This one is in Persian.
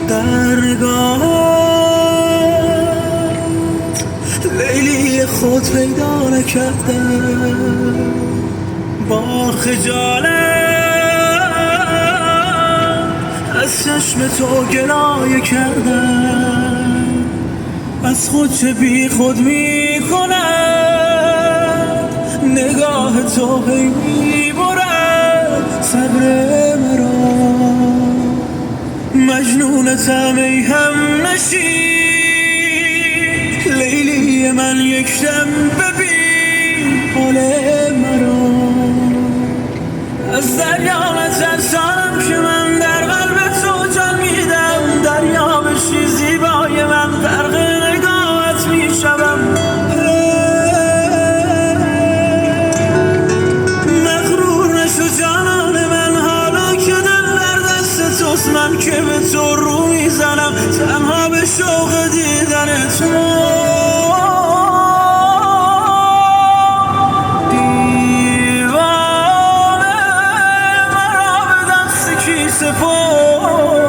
درگاهت لیلی خود پیدا نکردم، با خجالت از چشم تو گلایه کردم. از خود چه بی خود می کند نگاه تو، هی می برد صبر مرا. مجنونتم ای هم نشین، لیلی من یک دم ببین حال مرا. از دریا نترسانم که من در قلب تو جان میدم، دریا بشی زیبای من غرق نگاهت میشوم. مغرور نشو جانان من، حالا که دل در دست توست، من که به تو رو میزنم تنها به شوق دیدن تو. دیوانه مرا به دست کی سپرد،